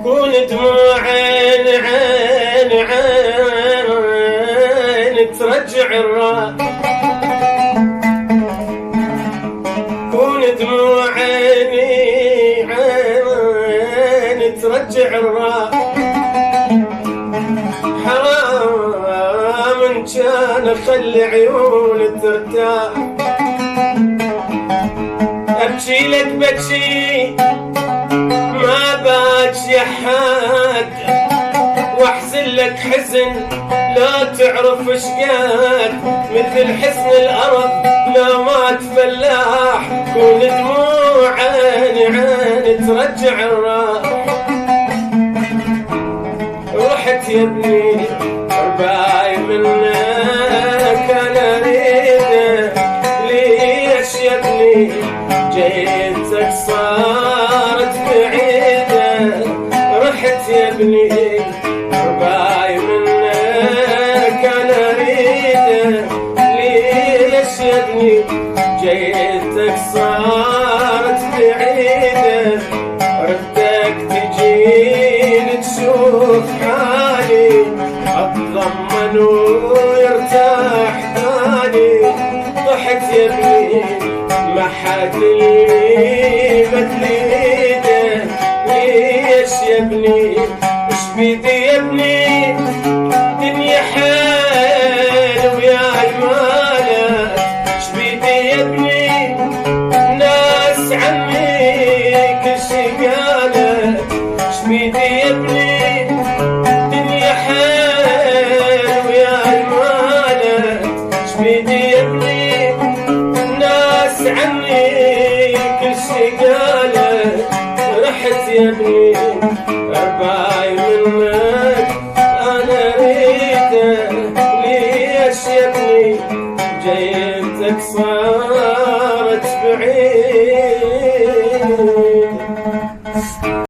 كون دموع عين ترجع الراء، كون دموع عين ترجع الراء. حرام كان اخلي عيوني ترتاح، ابكي لك بكي ما باجي حد، واحزن لك حزن لا تعرف شقد، مثل حزن الارض لا ما تفلاح. كون دموع عين ترجع الراح. رحت يا ابني رباي منك انا اريده، ليش يا ابني جيتك صارت بعيده. رحت يا ابني رباي منك انا اريده، ليش يا ابني جيتك صارت بعيده. ردك تجيني تشوف حالي، اتضمن ويرتاح بالي. ضحكت يا ابني ما حد لي مثل ايده، ليش يا ابني اش بيدي يا ابني دنيا حيل ويا المالك. اش بيدي يا ابني ناس عمي كل شي قالت. اش بيدي يا ابني دنيا حيل ويا المالك. اش بيدي يا ابني ناس عني كل شي قالت. رحت يا ابني رباي منك انا اريده، ليش يا ابني جيتك صار